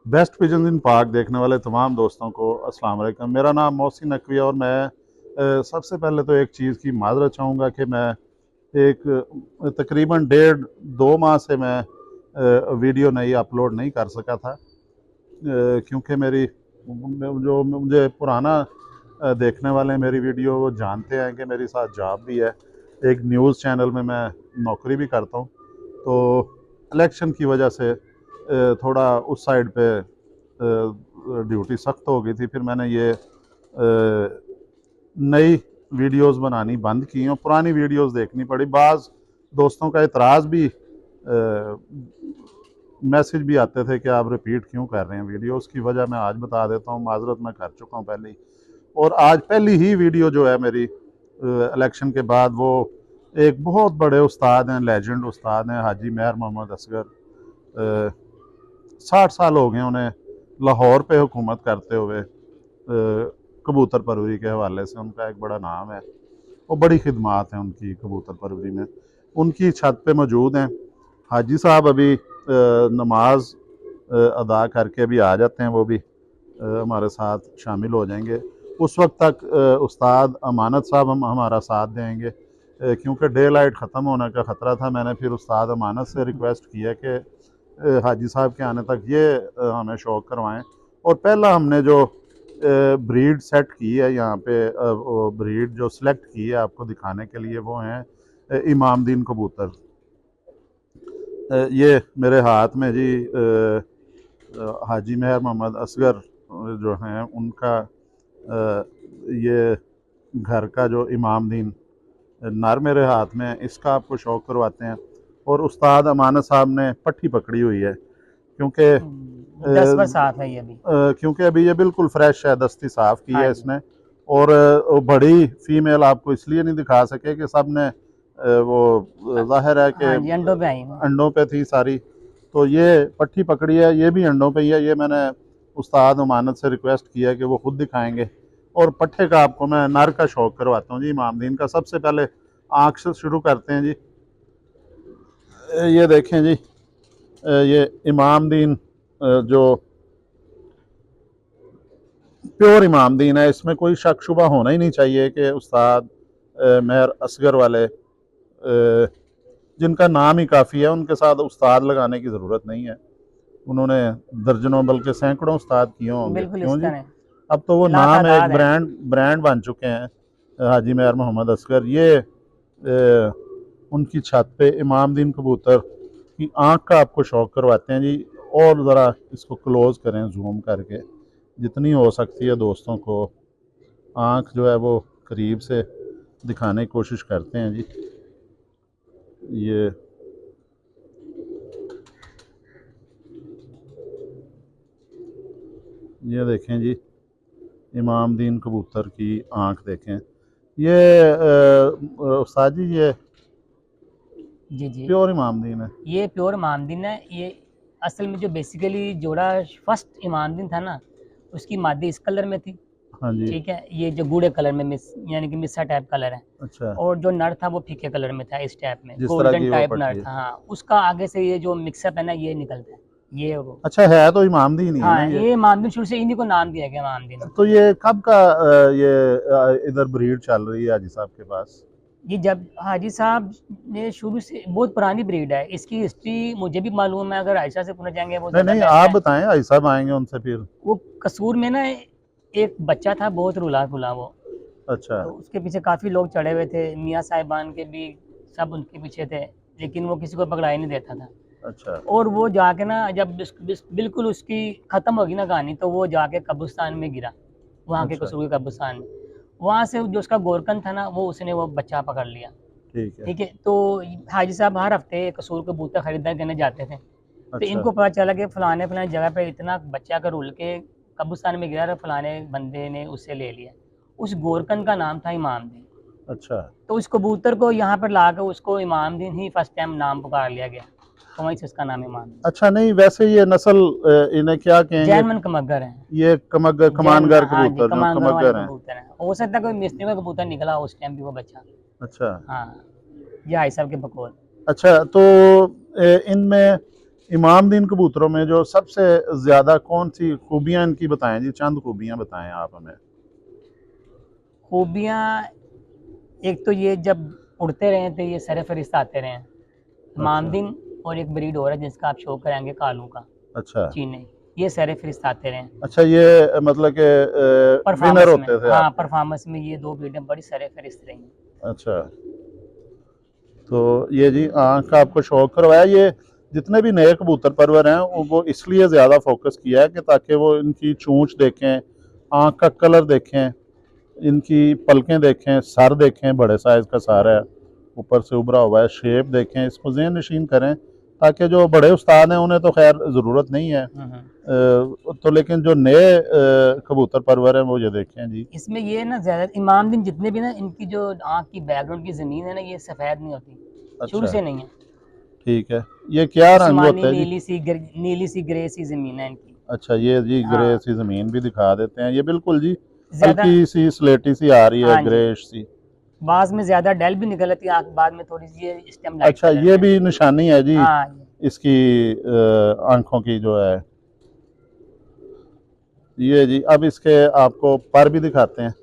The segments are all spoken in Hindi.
बेस्ट पिजन इन पाक देखने वाले तमाम दोस्तों को अस्सलाम वालेकुम। मेरा नाम मोहसिन नकवी है और मैं सबसे पहले तो एक चीज़ की माजरत चाहूँगा कि मैं एक तकरीबन 1.5-2 माह से मैं वीडियो नहीं अपलोड नहीं कर सका था, क्योंकि मेरी जो मुझे पुराना देखने वाले मेरी वीडियो वो जानते हैं कि मेरे साथ जॉब भी है, एक न्यूज़ चैनल में मैं नौकरी भी करता हूँ। तो इलेक्शन की वजह से थोड़ा उस साइड पे ड्यूटी सख्त हो गई थी। फिर मैंने ये नई वीडियोस बनानी बंद की और पुरानी वीडियोस देखनी पड़ी। बाज़ दोस्तों का इतराज़ भी, मैसेज भी आते थे कि आप रिपीट क्यों कर रहे हैं वीडियो। उसकी वजह मैं आज बता देता हूँ, माजरत मैं कर चुका हूँ पहले ही। और आज पहली ही वीडियो जो है मेरी इलेक्शन के बाद, वो एक बहुत बड़े उस्ताद हैं, लेजेंड उस्ताद हैं, हाजी मेहर मोहम्मद असगर। 60 साल हो गए उन्हें लाहौर पे हुकूमत करते हुए। कबूतर परवरी के हवाले से उनका एक बड़ा नाम है और बड़ी खिदमात हैं उनकी कबूतर परवरी में। उनकी छत पे मौजूद हैं हाजी साहब। अभी नमाज अदा करके भी आ जाते हैं, वो भी हमारे साथ शामिल हो जाएंगे। उस वक्त तक उस्ताद अमानत साहब हमारा साथ देंगे, क्योंकि डे लाइट ख़त्म होने का ख़तरा था। मैंने फिर उस्ताद अमानत से रिक्वेस्ट किया कि हाजी साहब के आने तक ये हमें शौक करवाएं। और पहला हमने जो ब्रीड सेट की है यहाँ पे, ब्रीड जो सिलेक्ट की है आपको दिखाने के लिए, वो हैं इमामदीन कबूतर। ये मेरे हाथ में जी हाजी मेहर मोहम्मद असगर जो हैं उनका ये घर का जो इमामदीन नर मेरे हाथ में है, इसका आपको शौक करवाते हैं। और उस्ताद अमानत साहब ने पट्टी पकड़ी हुई है, क्योंकि 10 वर्ष साफ है ये भी। क्योंकि अभी ये बिल्कुल फ्रेश है, दस्ती साफ़ की हाँ है जी। इसने। और बड़ी फीमेल आपको इसलिए नहीं दिखा सके कि सब ने वो जाहिर है कि हाँ जी, अंडों पे आई हूँ। अंडों पे थी सारी। तो ये पट्टी पकड़ी है, ये भी अंडों पे ही है। ये मैंने उस्ताद अमानत से रिक्वेस्ट किया कि वो खुद दिखाएंगे। और पट्ठे का आपको मैं नर का शौक करवाता हूँ जी, इमामदीन का। सबसे पहले आँख से शुरू करते हैं जी। ये देखें जी, ये इमामदीन जो प्योर इमामदीन है, इसमें कोई शक शुबा होना ही नहीं चाहिए कि उस्ताद मेहर असगर वाले, जिनका नाम ही काफ़ी है, उनके साथ उस्ताद लगाने की ज़रूरत नहीं है। उन्होंने दर्जनों बल्कि सैकड़ों उस्ताद किए होंगे, बिल्कुल क्यों इस जी। तरह अब तो वो नाम है, एक लातादाद है। ब्रांड बन चुके हैं हाजी मेहर मोहम्मद असगर। ये उनकी छत पे इमामदीन कबूतर की आँख का आपको शौक करवाते हैं जी। और ज़रा इसको क्लोज़ करें जूम करके, जितनी हो सकती है दोस्तों को आँख जो है वो करीब से दिखाने की कोशिश करते हैं जी। ये ये देखें जी, इमामदीन कबूतर की आँख देखें। ये उस्ताद जी, ये जी जी। प्योर इमामदीन है। ये प्योर इमामदीन है। ये असल में जो बेसिकली जोड़ा फर्स्ट इमामदीन था ना, उसकी मादी इस कलर में थी। हाँ जी। ठीक है, ये जो गूढ़े कलर में मिस यानी कि मिस्सा टाइप कलर है। अच्छा, और जो नर था वो फीके कलर में था, इस टाइप में जिस तरह गोल्डन की वो टाइप नर पट्टी है। था। हाँ, उसका आगे से ये जो मिक्सअप है ना, ये निकलता है। ये वो अच्छा, है तो इमामदीन ही है ना हाँ, ये। ये इमामदीन शुरू से इन्हीं को नाम दिया गया इमामदीन। तो ये कब का ये इधर ब्रीड चल रही है हाजी साहब के पास? ये जब हाजी साहब ने शुरू से, बहुत पुरानी ब्रीड है। इसकी हिस्ट्री मुझे भी मालूम है, अगर आयशा से पूछना चाहेंगे वो नहीं ज़्यादा नहीं, बेस्ट आप है। बताएं, हाजी साहब आएंगे उनसे फिर। वो कसूर में ना एक बच्चा था, बहुत रुला खुला वो। अच्छा। तो उसके पीछे काफ़ी लोग चढ़े हुए थे, मियाँ साहिबान के भी, सब उनके पीछे थे। लेकिन वो किसी को पकड़ा ही नहीं देता था। अच्छा। और वो जाके ना, जब बिल्कुल उसकी ख़त्म होगी ना कहानी, तो वो जाके कब्रिस्तान में गिरा, वहाँ के अच्छा। कसूर के कब्रिस्तान में। वहाँ से जो उसका गोरकन था ना, वो उसने वो बच्चा पकड़ लिया। ठीक है। ठीक है, तो हाजी साहब हर हफ्ते कसूर कबूतर खरीदारी करने जाते थे। तो अच्छा। इनको पता चला कि फलाने फलाने जगह पे इतना बच्चा का रुल के कब्रिस्तान में गिरा और फलाने बंदे ने उससे ले लिया। उस गोरकन का नाम था इमामदीन। अच्छा। तो उस कबूतर को यहाँ पर ला कर उसको इमामदीन ही फर्स्ट टाइम नाम पुकार लिया गया। तो वहीं से उसका नाम इमामदीन। अच्छा, नहीं वैसे ये नस्ल इन्हें क्या कहेंगे? जैन मन कमगर हैं। ये जैन, कमानगर हाँ जी, कबूतर, जो कमांगर वाले कमगर हैं। कबूतर हैं। हो सकता है कोई मिस्त्री का कबूतर निकला उस टाइम भी वो बच्चा। अच्छा। हाँ, ये भाई साहब के बकौल। अच्छा, तो इनमें इमामदीन कबूतरों में जो सबसे ज्यादा कौन सी खूबियां इनकी बताएं जी, चंद खूबियां बताएं आप हमें। खूबियाँ, एक तो ये जब उड़ते रहे थे ये सर फरिश्त आते रहे हैं अच्छा मामदिन, और एक ब्रीड और है जिसका आप शो कराएंगे कालू का, अच्छा चीने, ये सर फरिश्त आते रहे हैं अच्छा, ये मतलब के विनर परफॉर्मेंस में। होते थे हाँ, आपके। परफॉर्मेंस में ये दो ब्रीडें बड़ी सर फरिश्त रही हैं। अच्छा, तो ये जी आंख का आपको शौक करवाया। ये जितने भी नए कबूतर परवर हैं वो इसलिए ज़्यादा फोकस किया है कि ताकि वो इनकी चोंच देखें, आंख का कलर देखें, इनकी पलकें देखें, सर देखें, बड़े साइज़ का सर है, ऊपर से उभरा हुआ है, शेप देखें, इसको ज़हन नशीन करें, ताकि जो बड़े उस्ताद हैं उन्हें तो खैर ज़रूरत नहीं है, तो लेकिन जो नए कबूतर परवर हैं वो ये देखें जी। इसमें ये ना ज्यादा इमामदीन जितने भी ना इनकी जो आँख की बैकग्राउंड की ज़मीन है ना ये सफ़ेद नहीं होती, शुरू अच्छा, से नहीं है। ठीक है। ये क्या रंग आसमानी होता है जी? नीली सी ग्रे सी ज़मीन है इनकी। अच्छा, ये जी ग्रे हाँ, सी ज़मीन भी दिखा देते हैं, ये बिल्कुल जी ज़्यादा। हल्की सी स्लेटी सी आ रही है, हाँ जी, ग्रेश सी। बाद में ज़्यादा डल भी निकल आती है आँख, बाद में थोड़ी सी ये इस टाइम लाइट अच्छा, कलर ये में है। भी निशानी है जी हाँ, इसकी आंखों की जो है। ये जी अब इसके आपको पर भी दिखाते हैं।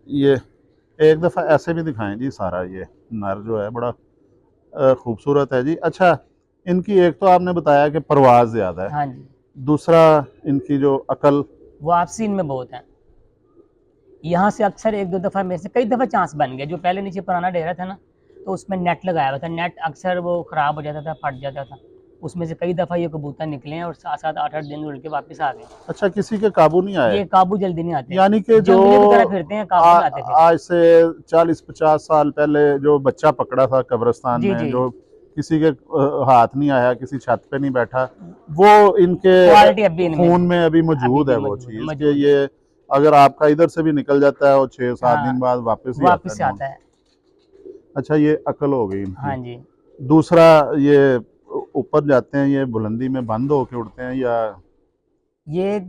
ये एक दफ़ा ऐसे भी दिखाएं जी, सारा ये नर जो है बड़ा खूबसूरत है जी। अच्छा, इनकी एक तो आपने बताया कि परवाज़ ज़्यादा है, हाँ जी, दूसरा इनकी जो अकल। वापसी इनमें बहुत है। यहाँ से अक्सर एक दो दफ़ा मेरे से कई दफ़ा चांस बन गया, जो पहले नीचे पुराना डेरा था ना, तो उसमें नेट लगाया हुआ था, नेट अक्सर वो ख़राब हो जाता था, फट जाता था, उसमें से कई दफ़ा ये कबूतर निकले हैं और 7-7 8-8 दिन उड़ के वापस आ गए। अच्छा, किसी के काबू नहीं आए? ये काबू जल्दी नहीं आते, यानी कि जो जंगलियों की तरह फिरते हैं, काबू में आते फिर। आज से 40-50 साल पहले जो बच्चा पकड़ा था कब्रिस्तान जी, में, जी। जो किसी के हाथ नहीं आया, किसी छत पे नहीं बैठा, वो इनके क्वालिटी अभी इनमें खून में अभी अभी मौजूद भी है वो चीज़ कि मौजूद है। ये अगर आपका इधर से भी निकल जाता है और 6-7 दिन हाँ, बाद वापस ही आता वापस है से ढूंढ। आता है। अच्छा, ये अकल हो गई हाँ इनकी। जी। दूसरा, ये ऊपर जाते हैं, ये बुलंदी में बंद होके उड़ते हैं या? ये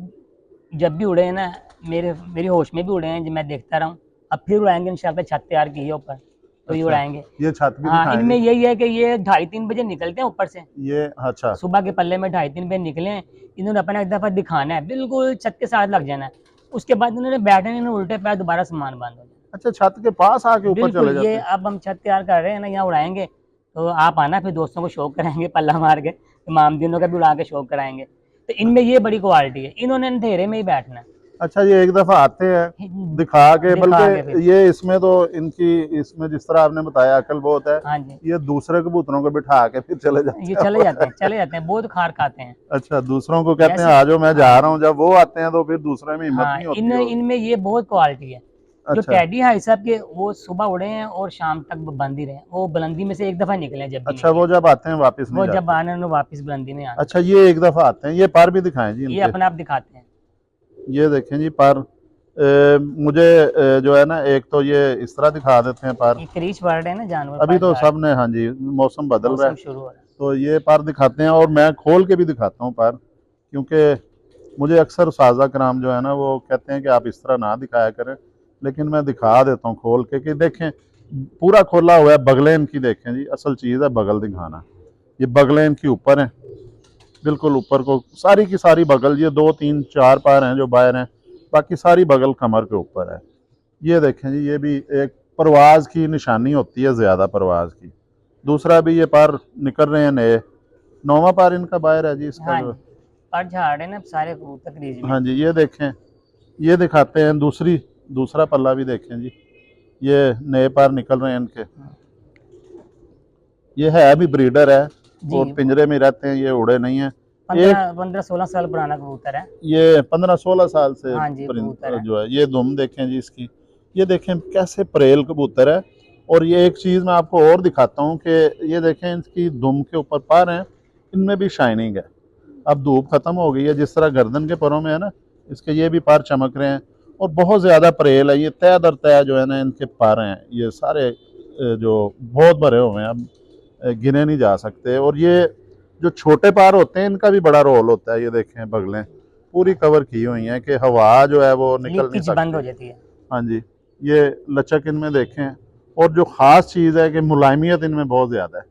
जब भी उड़े हैं ना, मेरी होश में भी उड़े हैं, जो मैं देखता रहा हूँ। अब फिर उड़ाएँगे इंशाल्लाह, छत तैयार की है ऊपर, तो ये अच्छा, उड़ाएँगे। ये छत भी हाँ, दिखाएं इनमें जी। यही है कि ये 2:30-3 बजे निकलते हैं ऊपर से, ये अच्छा सुबह के पल्ले में 2:30-3 बजे निकले हैं, इन्होंने अपना एक दफ़ा दिखाना है, बिल्कुल छत के साथ लग जाना है। उसके बाद इन्होंने बैठना है, इन्होंने उल्टे पैर दोबारा सामान बाँध देना है। अच्छा, छत के पास आके ऊपर बिल्कुल, चले ये जाते हैं? अब हम छत तैयार कर रहे हैं ना, यहाँ उड़ाएँगे, तो आप आना, फिर दोस्तों को शो कराएँगे पल्ला मार के, इमामदीनों का भी उड़ा के शो कराएँगे। तो इनमें ये बड़ी क्वालिटी है, इन्होंने अंधेरे में ही बैठना है। अच्छा, ये एक दफा आते हैं दिखा के, दिखा के फिर। बल्कि ये इसमें तो इनकी, इसमें जिस तरह आपने बताया अकल बहुत है, हाँ जी, ये दूसरे कबूतरों को बिठा के फिर चले ये जाते चले जाते हैं। हैं, चले जाते हैं, बहुत खार खाते हैं। अच्छा, दूसरों को कहते हैं जैसे आ जाओ मैं हाँ जा रहा जी, हूँ, जब वो आते हैं तो फिर दूसरे में हिम्मत हाँ, नहीं होती होगी। इनमें ये बहुत क्वालिटी है। जो अच्छा टेडी है साहब के, वो सुबह उड़े हैं और शाम तक बंद ही रहे, वो बुलंदी में से एक दफ़ा निकले हैं जब भी अच्छा, निकले वो हैं। जब आते हैं वापस नहीं वो जब जाते? आना, उन्होंने वापस बुलंदी में आना। अच्छा, ये एक दफा आते हैं। ये पर भी दिखाएं जी ये इनके। अपने आप दिखाते हैं। ये देखें जी पर, मुझे जो है ना, एक तो ये इस तरह दिखा देते हैं पर। ये क्रीच वर्ड है ना, जानवर अभी पास तो झाड़, सब ने, हाँ जी, मौसम बदल रहा है मौसम शुरू हो रहा है। तो ये पर दिखाते हैं, और मैं खोल के भी दिखाता हूँ पर, क्योंकि मुझे अक्सर साजा कराम जो है ना वो कहते हैं कि आप इस तरह ना दिखाया करें, लेकिन मैं दिखा देता हूँ खोल के कि देखें, पूरा खोला हुआ है। बगलें इनकी देखें जी, असल चीज़ है बगल दिखाना। ये बगलें इनकी ऊपर हैं, बिल्कुल ऊपर को सारी की सारी बगल, ये 2-3-4 पैर हैं जो बाहर हैं, बाकी सारी बगल कमर के ऊपर है। ये देखें जी, ये भी एक परवाज़ की निशानी होती है, ज़्यादा परवाज़ की। दूसरा भी ये पर निकल रहे हैं नए, 9वां पर इनका बाहर है जी इसका हाँ जो। जी, पर झाड़ है ना सारे कबूतर क्रीज में। हाँ जी, ये देखें, ये दिखाते हैं दूसरा पल्ला भी देखें जी, ये नए पर निकल रहे हैं इनके। ये है अभी ब्रीडर है जी, और पिंजरे में रहते हैं, ये उड़े नहीं हैं। एक 15-16 साल पुराना कबूतर है। ये 15-16 साल से हाँ जी, कबूतर है। जो है, ये दुम देखें जी इसकी, ये देखें कैसे परेल कबूतर है। और ये एक चीज़ मैं आपको और दिखाता हूँ कि ये देखें इसकी दुम के ऊपर पर हैं, इनमें भी शाइनिंग है। अब धूप खत्म हो गई है, जिस तरह गर्दन के परों में है ना, इसके ये भी पर चमक रहे हैं, और बहुत ज़्यादा परेल है। ये तय दर तय जो है ना इनके पर हैं, ये सारे जो बहुत भरे हुए हैं, अब गिने नहीं जा सकते। और ये जो छोटे पार होते हैं इनका भी बड़ा रोल होता है। ये देखें बगलें पूरी कवर की हुई हैं कि हवा जो है वो निकल नहीं लीकेज बंद हो सकती। जाती है। हाँ जी, ये लचक इनमें देखें, और जो ख़ास चीज़ है कि मुलायमियत इनमें बहुत ज़्यादा है।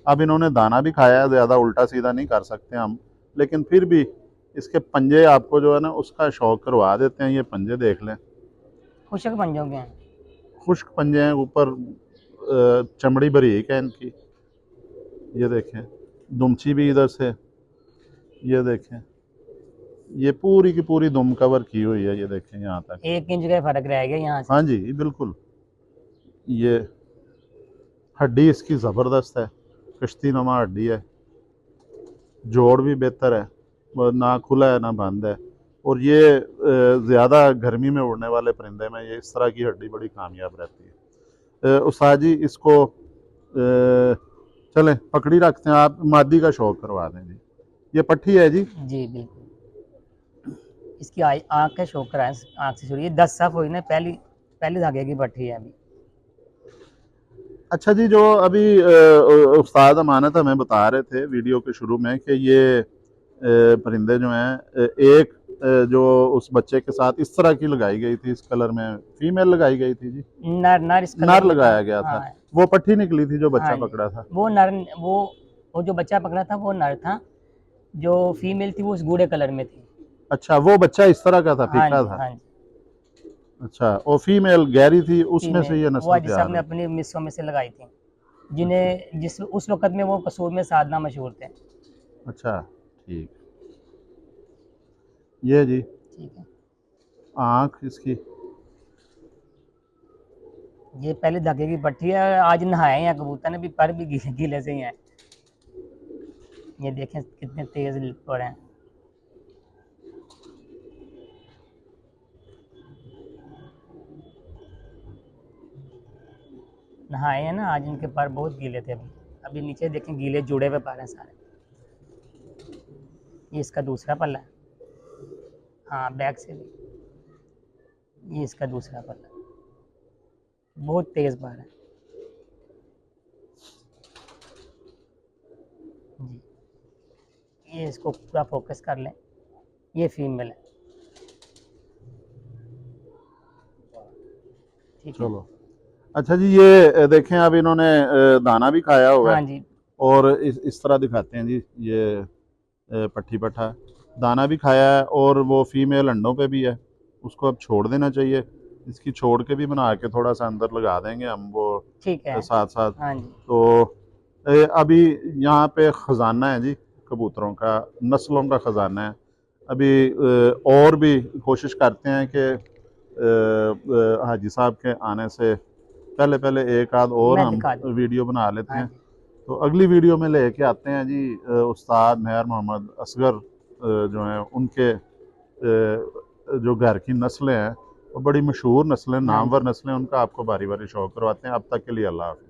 अब इन्होंने दाना भी खाया है, ज़्यादा उल्टा सीधा नहीं कर सकते हम, लेकिन फिर भी इसके पंजे आपको जो है ना उसका शौक करवा देते हैं। ये पंजे देख लें, खुशक बन जाओगे। खुश्क पंजे हैं, ऊपर चमड़ी बारीक है इनकी। ये देखें, दुमची भी इधर से, ये देखें, ये पूरी की पूरी दुम कवर की हुई है। ये देखें यहाँ तक 1 इंच का फर्क रह गया यहाँ से। हाँ जी बिल्कुल। ये हड्डी इसकी ज़बरदस्त है, कश्ती नुमा हड्डी है, जोड़ भी बेहतर है, वो ना खुला है ना बंद है। और ये ज़्यादा गर्मी में उड़ने वाले परिंदे में ये इस तरह की हड्डी बड़ी कामयाब रहती है। उस्ताद जी इसको चलें पकड़ी रखते हैं, आप मादी का शौक करवा दें जी। ये पट्टी है जी। जी बिल्कुल। इसकी आँख का शौक कराएं, आँख से शुरू। ये 10 साफ हुई ना, पहली धागे की पट्टी है अभी। अच्छा जी, जो अभी उस्ताद अमानत हमें बता रहे थे वीडियो के शुरू में कि ये परिंदे जो हैं एक जो उस बच्चे के साथ इस तरह की लगाई गई थी, इस कलर में फीमेल लगाई गई थी जी, नर इस कलर नर में लगाया था। गया था। हाँ, वो पट्टी निकली थी जो बच्चा हाँ जी। पकड़ा था। वो नर, वो जो बच्चा पकड़ा था वो नर था, जो फीमेल थी वो उस गूढ़े कलर में थी। अच्छा, वो बच्चा इस तरह का था, हाँ फीका जी, था। हाँ जी। अच्छा, और फीमेल गहरी थी, उसमें से फीमेल ये वो नस्ल हाजी साहब तैयार ने हुई। अपनी मिसों में से लगाई थी, जिन्हें जिस उस वक़्त में वो कसूर में साधना मशहूर थे। अच्छा ठीक, ये जी ठीक है। आँख इसकी, ये पहले धागे की पट्टी है। आज नहाए हैं कबूतर ने भी, पर भी गीले से ही हैं। ये देखें कितने तेज़ पड़े हैं। नहाए हैं ना आज, इनके पर बहुत गीले थे। अभी नीचे देखें गीले जुड़े हुए पर हैं सारे। ये इसका दूसरा पल्ला है। हाँ, बैक से भी। ये इसका दूसरा पल्ला, बहुत तेज़ पर है जी। ये इसको पूरा फोकस कर लें, ये फीमेल है। ठीक है। चलो अच्छा जी, ये देखें अब इन्होंने दाना भी खाया हुआ हाँ है, जी। और इस तरह दिखाते हैं जी। ये पट्टी पट्टा दाना भी खाया है, और वो फीमेल अंडों पे भी है। उसको अब छोड़ देना चाहिए, इसकी छोड़ के भी बना के थोड़ा सा अंदर लगा देंगे हम वो ठीक है। साथ साथ। हाँ जी। तो अभी यहाँ पे ख़जाना है जी, कबूतरों का, नस्लों का ख़जाना है। अभी और भी कोशिश करते हैं कि हाजी साहब के आने से पहले पहले एक आध और मैं हम दिखा दूँ। वीडियो बना लेते हाँ हैं। जी। तो अगली वीडियो में लेके आते हैं जी उस्ताद मेहर मोहम्मद असगर जो हैं उनके जो घर की नस्लें हैं वो बड़ी मशहूर नस्लें, हाँ जी। नामवर नस्लें, उनका आपको बारी बारी शौक करवाते हैं। अब तक के लिए अल्लाह हाफ़िज़।